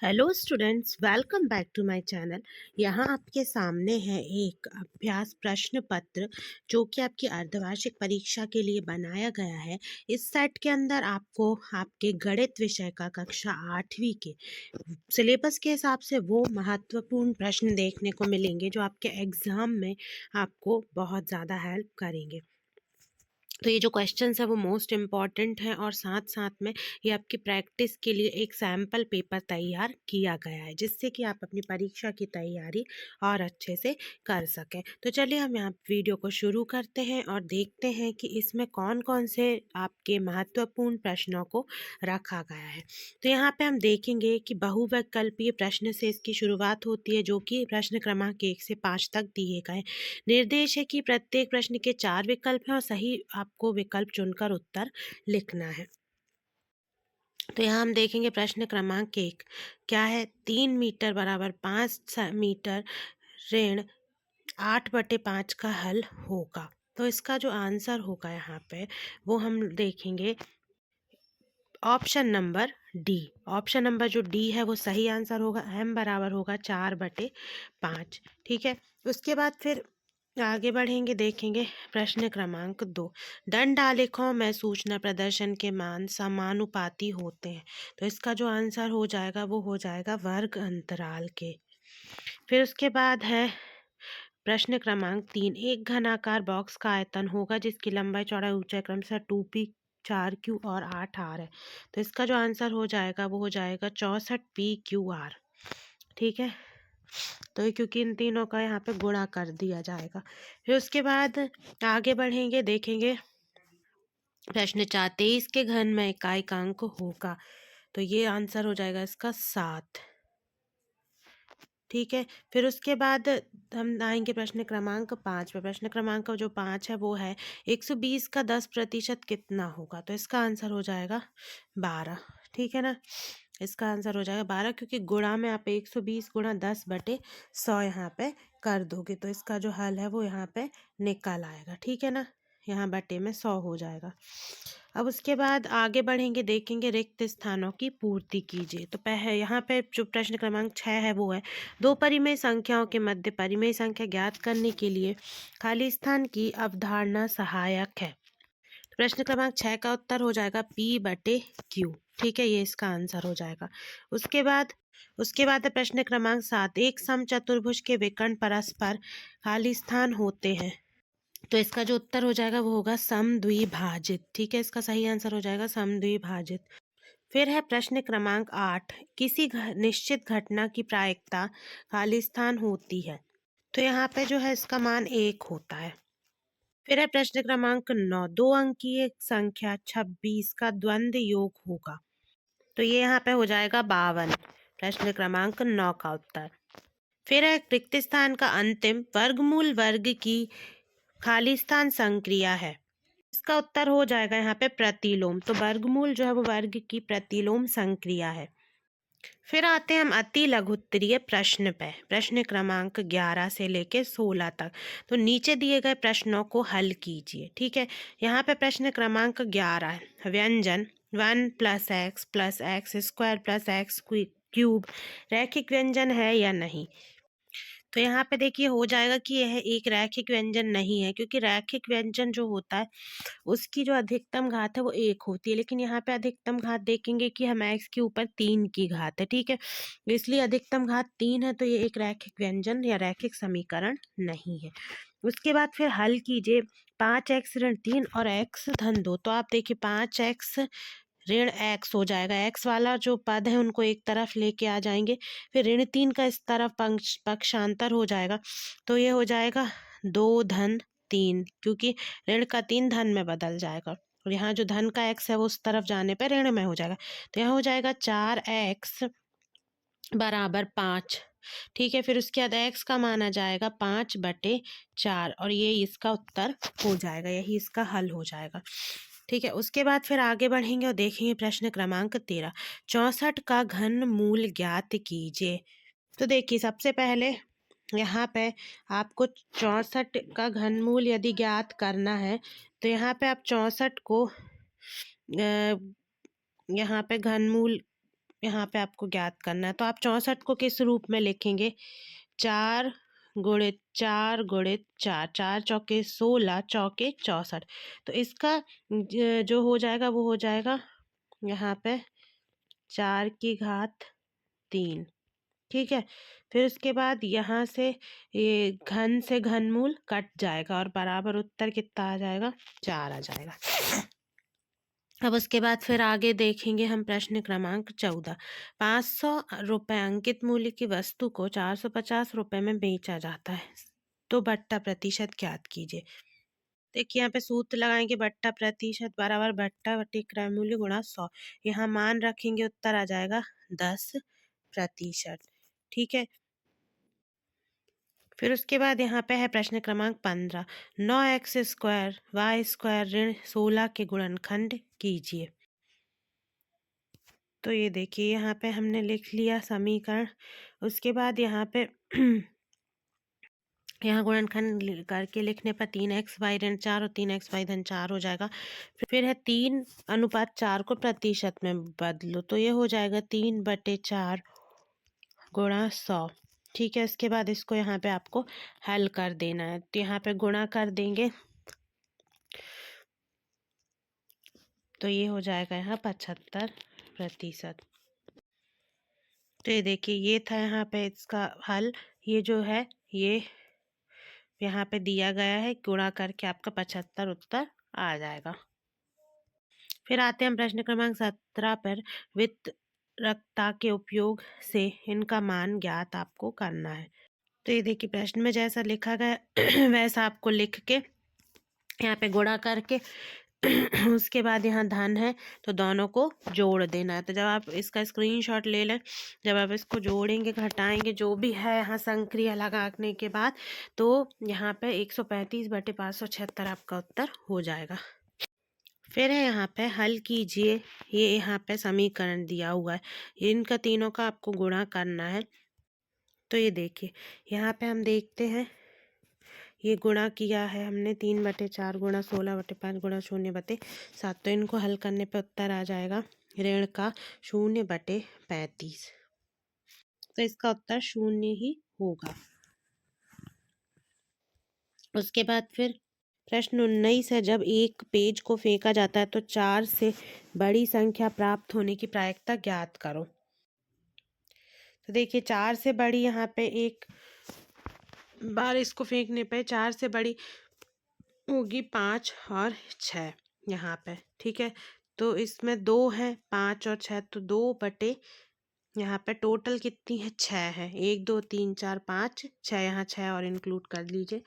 Hello students, welcome back to my channel. यहाँ आपके सामने है एक अभ्यास प्रश्न पत्र जो कि आपकी अर्धवार्षिक परीक्षा के लिए बनाया गया है। इस सेट के अंदर आपको आपके गणित विषय का कक्षा 8वीं के सिलेबस के हिसाब से वो महत्वपूर्ण प्रश्न देखने को मिलेंगे जो आपके एग्ज़ाम में आपको बहुत ज़्यादा हेल्प करेंगे। तो ये जो क्वेश्चंस है वो मोस्ट इम्पॉर्टेंट है और साथ साथ में ये आपकी प्रैक्टिस के लिए एक सैम्पल पेपर तैयार किया गया है जिससे कि आप अपनी परीक्षा की तैयारी और अच्छे से कर सकें। तो चलिए हम यहाँ वीडियो को शुरू करते हैं और देखते हैं कि इसमें कौन कौन से आपके महत्वपूर्ण प्रश्नों को रखा गया है। तो यहाँ पे हम देखेंगे कि बहुविकल्पीय प्रश्न से इसकी शुरुआत होती है जो कि प्रश्न क्रमांक 1 से 5 तक दिए गए। निर्देश है कि प्रत्येक प्रश्न के 4 विकल्प हैं और सही आपको विकल्प चुनकर उत्तर लिखना है। तो यहाँ हम देखेंगे प्रश्न क्रमांक 1 क्या है। 3 मीटर बराबर 5 मीटर ऋण 8/5 का हल होगा। तो इसका जो आंसर होगा यहाँ पे वो हम देखेंगे option number D. Option number जो डी है वो सही आंसर होगा। m बराबर होगा 4/5। ठीक है, उसके बाद फिर आगे बढ़ेंगे, देखेंगे प्रश्न क्रमांक 2। दंड आलेखों में सूचना प्रदर्शन के मान समानुपाती होते हैं। तो इसका जो आंसर हो जाएगा वो हो जाएगा वर्ग अंतराल के। फिर उसके बाद है प्रश्न क्रमांक 3। एक घनाकार बॉक्स का आयतन होगा जिसकी लंबाई चौड़ाई ऊंचाई क्रमशः 2p 4q और 8r है। तो इसका जो आंसर हो जाएगा वो हो जाएगा 64pqr। ठीक है, तो क्योंकि इन तीनों का यहाँ पे गुणा कर दिया जाएगा। फिर उसके बाद आगे बढ़ेंगे, देखेंगे प्रश्न 4। 23 के घन में इकाइकांक होगा। तो ये आंसर हो जाएगा इसका 7। ठीक है, फिर उसके बाद हम आएंगे प्रश्न क्रमांक 5 पे। प्रश्न क्रमांक जो 5 है वो है 120 का 10% कितना होगा। तो इसका आंसर हो जाएगा 12। ठीक है ना, इसका आंसर हो जाएगा 12 क्योंकि गुणा में आप 120 गुणा 10/100 यहाँ पे कर दोगे तो इसका जो हल है वो यहाँ पे निकल आएगा। ठीक है ना, यहाँ बटे में 100 हो जाएगा। अब उसके बाद आगे बढ़ेंगे, देखेंगे रिक्त स्थानों की पूर्ति कीजिए। तो यहाँ पे जो प्रश्न क्रमांक 6 है वो है दो परिमेय संख्याओं के मध्य परिमेय संख्या ज्ञात करने के लिए खाली स्थान की अवधारणा सहायक है। तो प्रश्न क्रमांक 6 का उत्तर हो जाएगा P/Q। ठीक है, ये इसका आंसर हो जाएगा। उसके बाद है प्रश्न क्रमांक 7। एक समचतुर्भुज के विकर्ण परस्पर खाली स्थान होते हैं। तो इसका जो उत्तर हो जाएगा वो होगा समद्विभाजित। ठीक है, इसका सही आंसर हो जाएगा समद्विभाजित। फिर है प्रश्न क्रमांक 8। किसी निश्चित घटना की प्रायिकता खाली स्थान होती है। तो यहाँ पे जो है इसका मान 1 होता है। फिर है प्रश्न क्रमांक 9। 2 अंकीय संख्या 26 का द्वंद्व योग होगा। तो ये यहाँ पे हो जाएगा 52। प्रश्न क्रमांक 9 का उत्तर। फिर है रिक्त स्थान का अंतिम वर्गमूल वर्ग की खाली स्थान संक्रिया है। इसका उत्तर हो जाएगा यहाँ पे प्रतिलोम। तो वर्गमूल जो है वो वर्ग की प्रतिलोम संक्रिया है। फिर आते हैं हम अति लघुत्तरीय प्रश्न पे। प्रश्न क्रमांक 11 से लेके 16 तक। तो नीचे दिए गए प्रश्नों को हल कीजिए। ठीक है, यहाँ पे प्रश्न क्रमांक 11 है व्यंजन 1 + x + x² + x³ रैखिक व्यंजन है या नहीं। तो यहाँ पे देखिए हो जाएगा कि यह एक रैखिक व्यंजन नहीं है क्योंकि रैखिक व्यंजन जो होता है उसकी जो अधिकतम घात है वो 1 होती है, लेकिन यहाँ पे अधिकतम घात देखेंगे कि हम x के ऊपर 3 की घात है। ठीक है, इसलिए अधिकतम घात 3 है तो ये एक रैखिक व्यंजन या रैखिक समीकरण नहीं है। उसके बाद फिर हल कीजिए 5x ऋण 3 और x धन 2। तो आप देखिए 5x ऋण x हो जाएगा। x वाला जो पद है उनको एक तरफ लेके आ जाएंगे, फिर ऋण 3 का इस तरफ पक्षांतर हो जाएगा। तो ये हो जाएगा 2 धन 3 क्योंकि ऋण का 3 धन में बदल जाएगा और यहाँ जो धन का x है वो उस तरफ जाने पर ऋण में हो जाएगा। तो यहाँ हो जाएगा 4x बराबर 5। ठीक है, फिर उसके बाद x का माना जाएगा 5/4 और ये इसका उत्तर हो जाएगा, यही इसका हल हो जाएगा। ठीक है, उसके बाद फिर आगे बढ़ेंगे और देखेंगे प्रश्न क्रमांक 13। 64 का घन मूल ज्ञात कीजिए। तो देखिए सबसे पहले यहाँ पे आपको 64 का घनमूल यदि ज्ञात करना है तो यहाँ पे आप 64 को यहाँ पे घनमूल यहाँ पे आपको ज्ञात करना है। तो आप 64 को किस रूप में लिखेंगे? 4 गुणित 4 गुणित 4, 4 चौके 16, चौके 64। तो इसका जो हो जाएगा वो हो जाएगा यहाँ पे 4 की घात 3, ठीक है। फिर उसके बाद यहाँ से ये घन से घनमूल कट जाएगा और बराबर उत्तर कितना आ जाएगा? 4 आ जाएगा। अब उसके बाद फिर आगे देखेंगे हम प्रश्न क्रमांक 14। 500 रुपये अंकित मूल्य की वस्तु को 450 रुपये में बेचा जाता है, तो बट्टा प्रतिशत ज्ञात कीजिए। देखिए यहाँ पे सूत्र लगाएंगे, बट्टा प्रतिशत बराबर बट्टा बटे क्रय मूल्य गुणा 100। यहाँ मान रखेंगे, उत्तर आ जाएगा 10%, ठीक है। फिर उसके बाद यहाँ पे है प्रश्न क्रमांक 15। 9x² y² ऋण 16 के गुणनखंड कीजिए। तो ये देखिए यहाँ पे हमने लिख लिया समीकरण। उसके बाद यहाँ पे यहाँ गुणनखंड करके लिखने पर 3xy ऋण 4 और 3xy धन 4 हो जाएगा। फिर है 3:4 को प्रतिशत में बदलो, तो ये हो जाएगा 3/4 गुणा 100, ठीक है। इसके बाद इसको यहाँ पे आपको हल कर देना है, तो यहाँ पे गुणा कर देंगे तो ये हो जाएगा यहाँ 75%। तो ये देखिए ये था यहाँ पे इसका हल। ये जो है ये यहाँ पे दिया गया है, गुणा करके आपका 75 उत्तर आ जाएगा। फिर आते हैं प्रश्न क्रमांक 17 पर। वितरकता के उपयोग से इनका मान ज्ञात आपको करना है। तो ये देखिए प्रश्न में जैसा लिखा गया वैसा आपको लिख के यहाँ पे गुणा करके उसके बाद यहाँ धन है तो दोनों को जोड़ देना है। तो जब आप इसका स्क्रीनशॉट ले लें, जब आप इसको जोड़ेंगे घटाएंगे जो भी है यहाँ संक्रिया लगाने के बाद, तो यहाँ पे 135/576 आपका उत्तर हो जाएगा। फिर है यहाँ पे हल कीजिए, ये यहाँ पे समीकरण दिया हुआ है, इनका तीनों का आपको गुणा करना है। तो ये देखिए यहाँ पे हम देखते हैं ये गुणा किया है हमने 3/4 गुणा 16/5 गुणा 0/7। तो इनको हल करने पे उत्तर आ जाएगा ऋण का 0/35। तो इसका उत्तर 0 ही होगा। उसके बाद फिर प्रश्न 19 है। जब एक पेज को फेंका जाता है तो 4 से बड़ी संख्या प्राप्त होने की प्रायिकता ज्ञात करो। तो देखिए 4 से बड़ी यहाँ पे एक बार इसको फेंकने पे 4 से बड़ी होगी 5 और 6 यहाँ पे, ठीक है। तो इसमें 2 है, 5 और 6, तो 2 यहाँ पे टोटल कितनी है? 6 है। 1 2 3 4 5 6, यहाँ 6 और इंक्लूड कर लीजिए।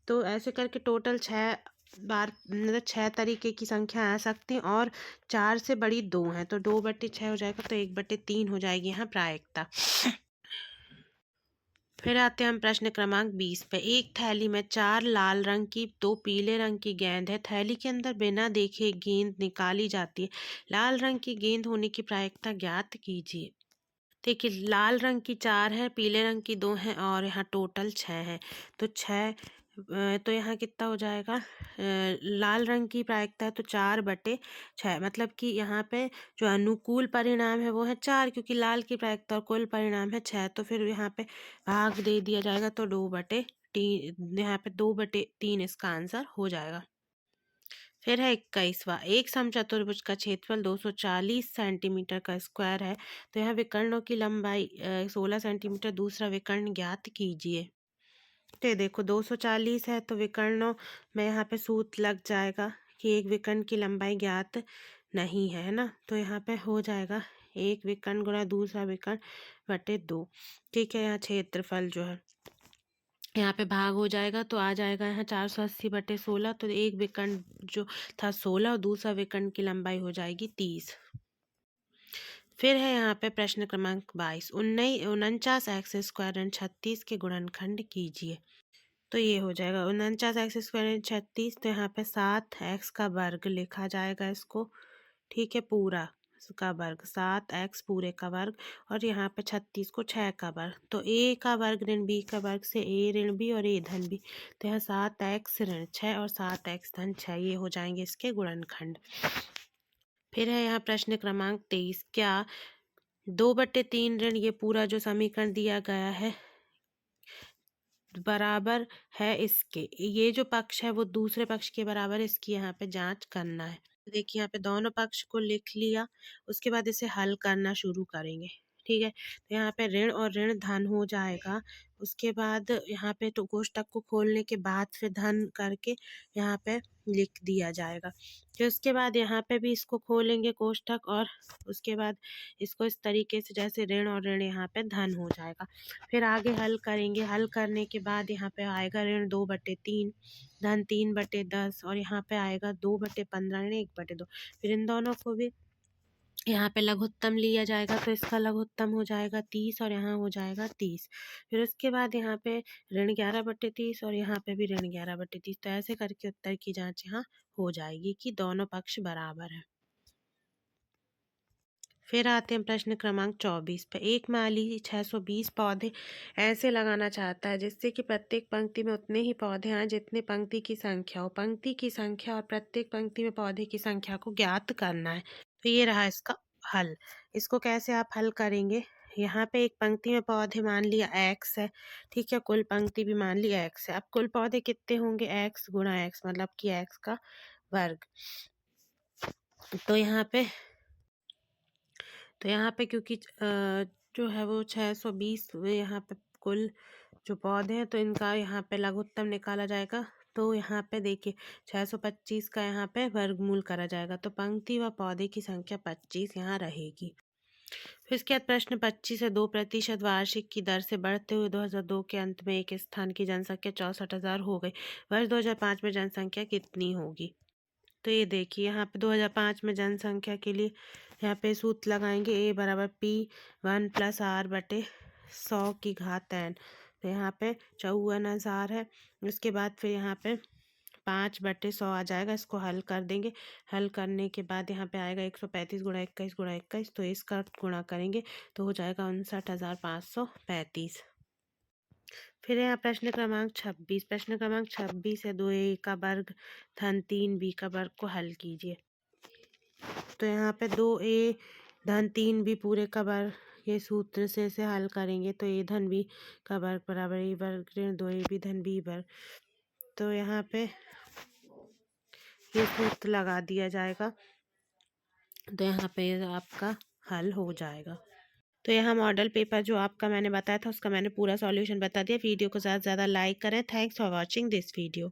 तो ऐसे करके टोटल 6 बार मतलब 6 तरीके की संख्या आ सकती हैं और 4 से बड़ी 2 हैं, तो 2/6 हो जाएगा, तो 1/3 हो जाएगी यहाँ प्रायिकता। फिर आते हैं हम प्रश्न क्रमांक 20 पे। एक थैली में 4 लाल रंग की 2 पीले रंग की गेंद है। थैली के अंदर बिना देखे गेंद निकाली जाती है। लाल रंग की गेंद होने की प्रायिकता ज्ञात कीजिए। देखिए लाल रंग की 4 है, पीले रंग की 2 है और यहाँ टोटल 6 है। तो 6 तो यहाँ कितना हो जाएगा? लाल रंग की प्रायिकता है तो 4/6, मतलब कि यहाँ पे जो अनुकूल परिणाम है वो है 4, क्योंकि लाल की प्रायिकता और कुल परिणाम है 6। तो फिर यहाँ पे भाग दे दिया जाएगा, तो 2/3, यहाँ पे 2/3 इसका आंसर हो जाएगा। फिर है 21वां। एक समचतुर्भुज का क्षेत्रफल 240 सेंटीमीटर का स्क्वायर है, तो यहाँ विकर्णों की लंबाई 16 सेंटीमीटर। दूसरा विकर्ण ज्ञात कीजिए। तो ये देखो 240 है तो विकर्णों में यहाँ पे सूत्र लग जाएगा कि एक विकर्ण की लंबाई ज्ञात नहीं है ना, तो यहाँ पे हो जाएगा एक विकर्ण गुणा दूसरा विकर्ण बटे 2, ठीक है। यहाँ क्षेत्रफल जो है यहाँ पे भाग हो जाएगा, तो आ जाएगा यहाँ 480/16। तो एक विकर्ण जो था 16 और दूसरा विकर्ण की लंबाई हो जाएगी 30। फिर है यहाँ पे प्रश्न क्रमांक 22। 49x² 36 के गुणनखंड कीजिए। तो ये हो जाएगा 49x² 36। तो यहाँ पे 7x का वर्ग लिखा जाएगा इसको, ठीक है, पूरा का वर्ग 7x पूरे का वर्ग, और यहाँ पे 36 को 6 का वर्ग। तो a का वर्ग ऋण b का वर्ग से a ऋण b और a धन b। तो यहाँ 7x ऋण 6 और 7x धन 6 ये हो जाएंगे इसके गुणनखंड। फिर है यहाँ प्रश्न क्रमांक 23। क्या 2/3 ऋण ये पूरा जो समीकरण दिया गया है बराबर है इसके, ये जो पक्ष है वो दूसरे पक्ष के बराबर है, इसकी यहाँ पे जांच करना है। देखिए यहाँ पे दोनों पक्ष को लिख लिया, उसके बाद इसे हल करना शुरू करेंगे। ठीक है, तो यहाँ पे ऋण और ऋण धन हो जाएगा। उसके बाद यहाँ पे तो कोष्टक को खोलने के बाद फिर धन करके यहाँ पे लिख दिया जाएगा। फिर उसके बाद यहाँ पे भी इसको खोलेंगे कोष्टक, और उसके बाद इसको इस तरीके से जैसे ऋण और ऋण यहाँ पे धन हो जाएगा। फिर आगे हल करेंगे, हल करने के बाद यहाँ पे आएगा ऋण 2/3, धन 3/10, और यहाँ पे आएगा 2/15 यानी 1/2। फिर इन दोनों को भी यहाँ पे लघुत्तम लिया जाएगा, तो इसका लघुत्तम हो जाएगा 30 और यहाँ हो जाएगा 30। फिर उसके बाद यहाँ पे ऋण 11/30 और यहाँ पे भी ऋण 11/30। तो ऐसे करके उत्तर की जांच यहाँ हो जाएगी कि दोनों पक्ष बराबर है। फिर आते हैं प्रश्न क्रमांक 24 पे। एक माली 620 पौधे ऐसे लगाना चाहता है जिससे कि प्रत्येक पंक्ति में उतने ही पौधे आए जितने पंक्ति की संख्या हो। पंक्ति की संख्या और प्रत्येक पंक्ति में पौधे की संख्या को ज्ञात करना है। तो ये रहा इसका हल। इसको कैसे आप हल करेंगे? यहाँ पे एक पंक्ति में पौधे मान लिया x है, ठीक है, कुल पंक्ति भी मान ली x है। अब कुल पौधे कितने होंगे? x गुणा x, मतलब कि x का वर्ग। तो यहाँ पे क्योंकि जो है वो 620 यहाँ पे कुल जो पौधे हैं, तो इनका यहाँ पे लघुत्तम निकाला जाएगा। तो यहाँ पे देखिए 625 का यहाँ पे वर्गमूल करा जाएगा, तो पंक्ति व पौधे की संख्या 25 यहाँ रहेगी। फिर इसके बाद प्रश्न 25 है। 2% वार्षिक की दर से बढ़ते हुए 2002 के अंत में एक स्थान की जनसंख्या 64,000 हो गई। वर्ष 2005 में जनसंख्या कितनी होगी? तो ये देखिए यहाँ पे 2005 में जनसंख्या के लिए यहाँ पे सूत्र लगाएंगे, A बराबर P1 + R/100 तो यहाँ पे 54,000 है। उसके बाद फिर यहाँ पे 5/100 आ जाएगा, इसको हल कर देंगे। हल करने के बाद यहाँ पे आएगा 135 × 21 × 21, तो इसका गुणा करेंगे तो हो जाएगा 59,535। फिर यहाँ प्रश्न क्रमांक 26। प्रश्न क्रमांक 26 है। 2a का वर्ग धन 3b का वर्ग को हल कीजिए। तो यहाँ पे 2a धन 3b पूरे का वर्ग, ये सूत्र से इसे हल करेंगे तो a धन b का वर्ग बराबर a वर्ग ऋण 2ab धन b वर्ग। तो यहाँ पे ये सूत्र लगा दिया जाएगा, तो यहाँ पे आपका हल हो जाएगा। तो यहाँ मॉडल पेपर जो आपका मैंने बताया था उसका मैंने पूरा सॉल्यूशन बता दिया। वीडियो को ज़्यादा से ज़्यादा लाइक करें। Thanks for watching this video.